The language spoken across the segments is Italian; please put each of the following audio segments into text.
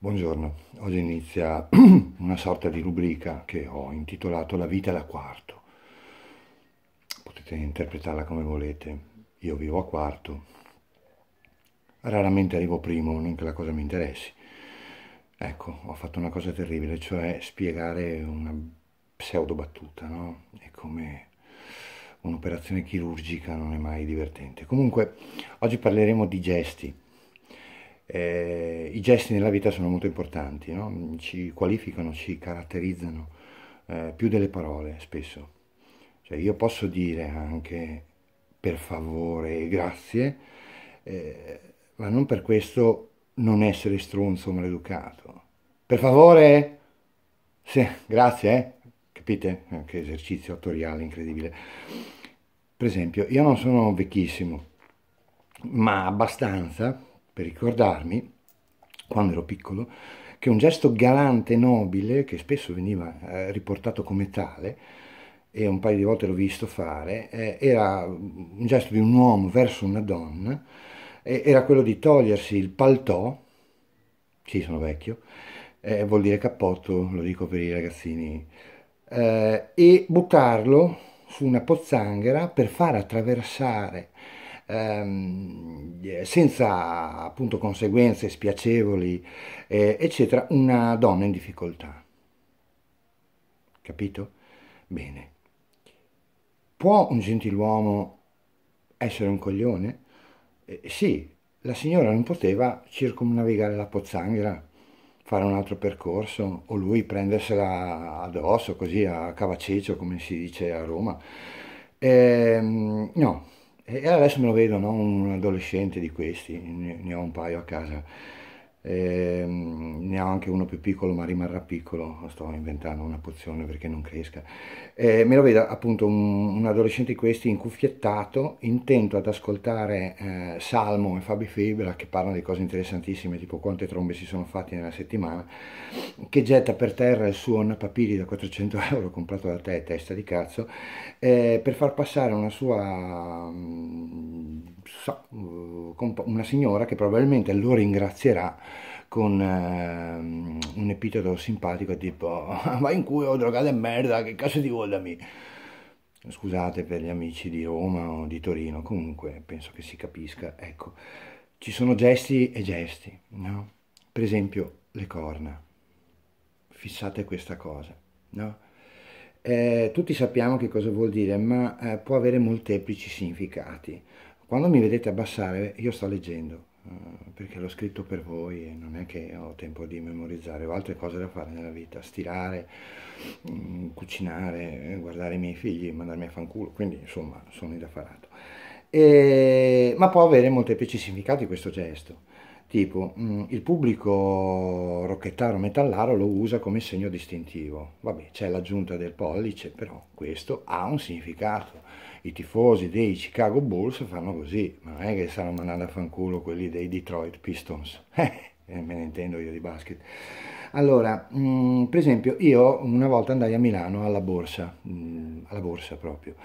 Buongiorno, oggi inizia una sorta di rubrica che ho intitolato La vita da quarto. Potete interpretarla come volete. Io vivo a quarto, raramente arrivo primo, non che la cosa mi interessi. Ecco, ho fatto una cosa terribile, cioè spiegare una pseudo battuta, no? È come un'operazione chirurgica, non è mai divertente. Comunque, oggi parleremo di gesti. I gesti nella vita sono molto importanti, no? Ci qualificano, ci caratterizzano, più delle parole spesso. Cioè io posso dire anche per favore e grazie, eh, ma non per questo non essere stronzo o maleducato. Per favore? Sì, grazie, eh? Capite? Che esercizio attoriale incredibile. Per esempio, io non sono vecchissimo, ma abbastanza per ricordarmi, quando ero piccolo, che un gesto galante e nobile, che spesso veniva riportato come tale, e un paio di volte l'ho visto fare, era un gesto di un uomo verso una donna, era quello di togliersi il paltò, sì, sono vecchio, vuol dire cappotto, lo dico per i ragazzini, e buttarlo su una pozzanghera per far attraversare senza appunto conseguenze spiacevoli, eccetera, una donna in difficoltà. Capito? Bene. Può un gentiluomo essere un coglione? Sì, la signora non poteva circumnavigare la pozzanghera, fare un altro percorso, o lui prendersela addosso, così a cavaceccio, come si dice a Roma. No, e adesso me lo vedo, no? Un adolescente di questi, ne ho un paio a casa. Ne ho anche uno più piccolo, ma rimarrà piccolo. Sto inventando una pozione perché non cresca. Me lo vedo appunto un adolescente di questi incuffiettato, intento ad ascoltare Salmo e Fabi Fibra che parlano di cose interessantissime, tipo quante trombe si sono fatti nella settimana, che getta per terra il suo Napapiri da 400 euro comprato da te, testa di cazzo, per far passare una sua, una signora che probabilmente lo ringrazierà con un epiteto simpatico tipo vai in culo, droga de merda, che cazzo ti vuol da me? Scusate per gli amici di Roma o di Torino, comunque penso che si capisca. Ecco, ci sono gesti e gesti, no? Per esempio le corna, fissate questa cosa, no? Tutti sappiamo che cosa vuol dire, ma può avere molteplici significati. Quando mi vedete abbassare, io sto leggendo, perché l'ho scritto per voi e non è che ho tempo di memorizzare, ho altre cose da fare nella vita, stirare, cucinare, guardare i miei figli, mandarmi a fanculo, quindi insomma sono indaffarato. Ma può avere molteplici significati questo gesto. Tipo, il pubblico rocchettaro metallaro lo usa come segno distintivo. Vabbè, c'è l'aggiunta del pollice, però questo ha un significato. I tifosi dei Chicago Bulls fanno così, ma non è che stanno mandando a fanculo quelli dei Detroit Pistons. Me ne intendo io di basket. Allora, per esempio, io una volta andai a Milano alla borsa proprio.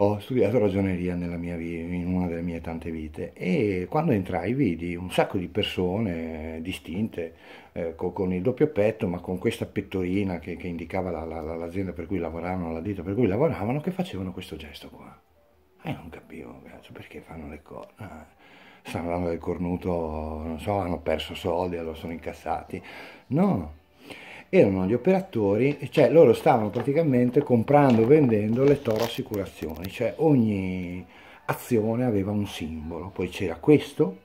Ho studiato ragioneria in una delle mie tante vite e quando entrai vidi un sacco di persone distinte, con il doppio petto, ma con questa pettorina che indicava l'azienda per cui lavoravano, la ditta per cui lavoravano, che facevano questo gesto qua. E non capivo, cazzo, perché fanno le cose. Stanno dando del cornuto, non so, hanno perso soldi, allora sono incazzati. No, erano gli operatori, cioè loro stavano praticamente comprando e vendendo le Toro Assicurazioni, cioè ogni azione aveva un simbolo. Poi c'era questo,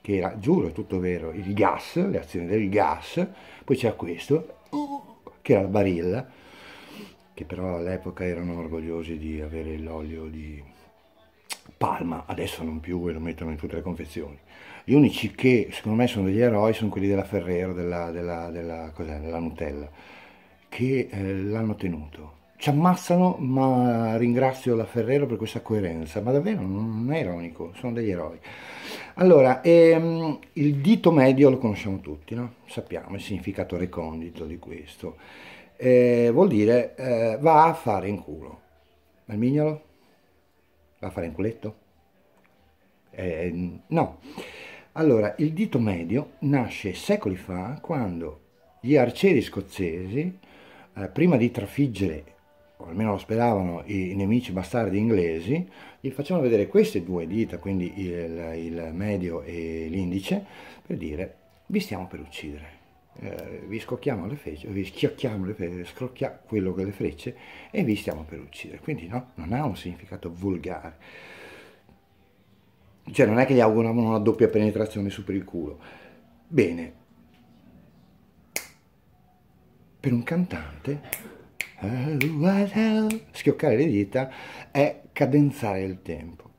che era, giuro, è tutto vero, il gas, le azioni del gas, poi c'era questo, che era la Barilla, che però all'epoca erano orgogliosi di avere l'olio di palma, adesso non più e lo mettono in tutte le confezioni. Gli unici che secondo me sono degli eroi sono quelli della Ferrero, della Nutella, che l'hanno tenuto. Ci ammazzano, ma ringrazio la Ferrero per questa coerenza, ma davvero non è ironico, sono degli eroi. Allora, il dito medio lo conosciamo tutti, no? Sappiamo il significato recondito di questo. Vuol dire va a fare in culo. Ma il mignolo? Va a fare in culetto? No. Allora, il dito medio nasce secoli fa quando gli arcieri scozzesi, prima di trafiggere, o almeno lo speravano, i nemici bastardi inglesi, gli facevano vedere queste due dita, quindi il medio e l'indice, per dire vi stiamo per uccidere. Vi scocchiamo le frecce, vi schiocchiamo le frecce, scrocchia quello che le frecce e vi stiamo per uccidere. Quindi no, non ha un significato volgare. Cioè non è che gli auguravano una doppia penetrazione su per il culo. Bene, per un cantante schioccare le dita è cadenzare il tempo,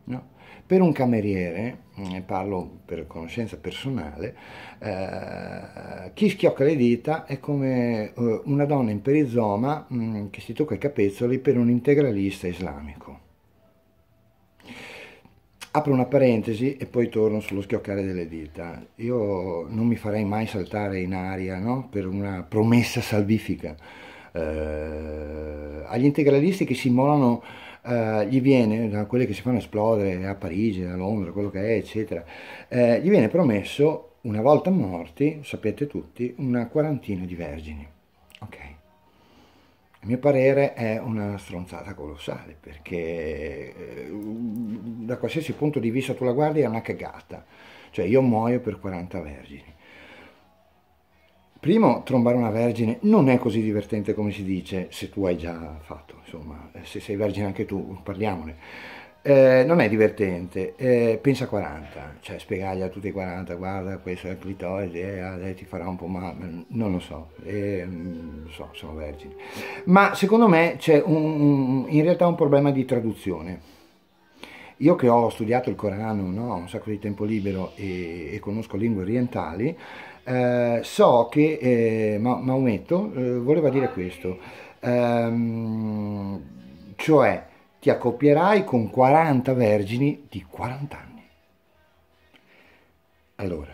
no? Per un cameriere, ne parlo per conoscenza personale, chi schiocca le dita è come una donna in perizoma che si tocca i capezzoli per un integralista islamico. Apro una parentesi e poi torno sullo schioccare delle dita. Io non mi farei mai saltare in aria, no? Per una promessa salvifica. Agli integralisti che si immolano, gli viene, da quelli che si fanno esplodere a Parigi, a Londra, quello che è, eccetera, gli viene promesso, una volta morti, sapete tutti, una quarantina di vergini. Ok. A mio parere è una stronzata colossale perché da qualsiasi punto di vista tu la guardi è una cagata. Cioè io muoio per 40 vergini. Primo, trombare una vergine non è così divertente come si dice, se tu hai già fatto, insomma, se sei vergine anche tu, parliamone. Non è divertente, pensa a 40, cioè spiegargli a tutti i 40, guarda, questo è il clitoride, lei ti farà un po' male, non lo so, lo so, sono vergine. Ma secondo me c'è in realtà un problema di traduzione. Io che ho studiato il Corano, no, un sacco di tempo libero e conosco lingue orientali, so che Maometto voleva dire questo, ehm, cioè ti accoppierai con 40 vergini di 40 anni. Allora,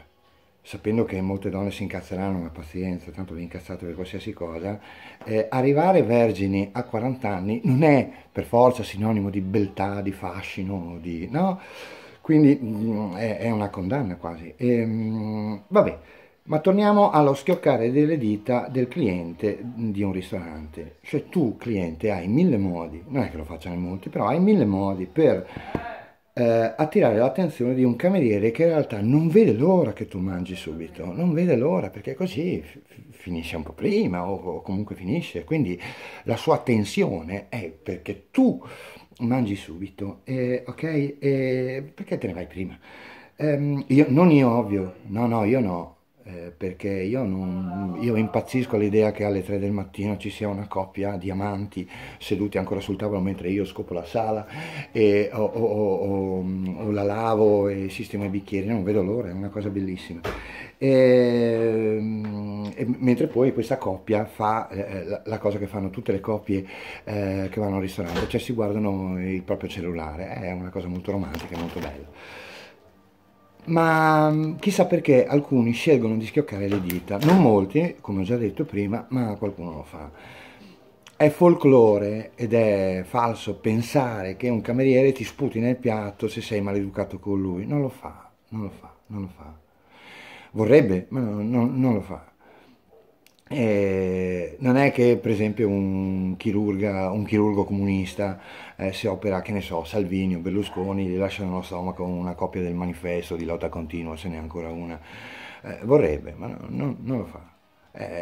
sapendo che molte donne si incazzeranno, ma pazienza, tanto vi incazzate per qualsiasi cosa, arrivare vergini a 40 anni non è per forza sinonimo di beltà, di fascino, di, no? Quindi è una condanna quasi. Vabbè, ma torniamo allo schioccare delle dita del cliente di un ristorante. Cioè tu, cliente, hai mille modi, non è che lo facciano in molti, però hai mille modi per attirare l'attenzione di un cameriere che in realtà non vede l'ora che tu mangi subito, non vede l'ora perché così finisce un po' prima o comunque finisce, quindi la sua attenzione è perché tu mangi subito, ok? Perché te ne vai prima? Non io, ovvio, no, no, io no. Perché io impazzisco all'idea che alle 3 del mattino ci sia una coppia di amanti seduti ancora sul tavolo mentre io scopo la sala o la lavo e sistemo i bicchieri, non vedo l'ora, è una cosa bellissima. Mentre poi questa coppia fa la cosa che fanno tutte le coppie che vanno al ristorante, cioè si guardano il proprio cellulare, è una cosa molto romantica, molto bella. Ma chissà perché alcuni scelgono di schioccare le dita, non molti, come ho già detto prima, ma qualcuno lo fa. È folklore ed è falso pensare che un cameriere ti sputi nel piatto se sei maleducato con lui. Non lo fa, non lo fa, non lo fa. Vorrebbe, ma non lo fa. Non è che per esempio un chirurgo comunista si opera, che ne so, Salvini o Berlusconi, gli lasciano nello stomaco una copia del manifesto di lotta continua, se n'è ancora una. Vorrebbe, ma non lo fa.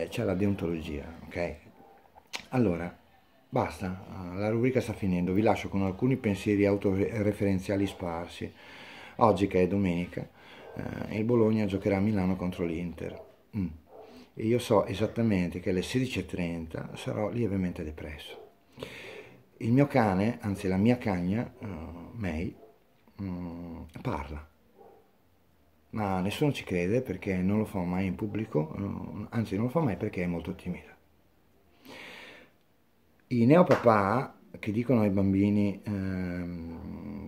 C'è la deontologia, ok? Allora, basta, la rubrica sta finendo, vi lascio con alcuni pensieri autoreferenziali sparsi. Oggi che è domenica, il Bologna giocherà a Milano contro l'Inter. E io so esattamente che alle 16:30 sarò lievemente depresso. Il mio cane, anzi la mia cagna, May, parla, ma nessuno ci crede perché non lo fa mai in pubblico, anzi non lo fa mai perché è molto timida. I neopapà che dicono ai bambini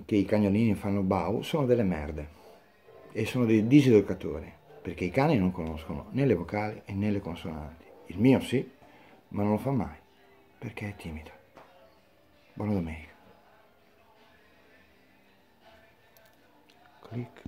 che i cagnolini fanno bau sono delle merde e sono dei diseducatori perché i cani non conoscono né le vocali né le consonanti. Il mio sì, ma non lo fa mai perché è timido. Buona domenica. Clic.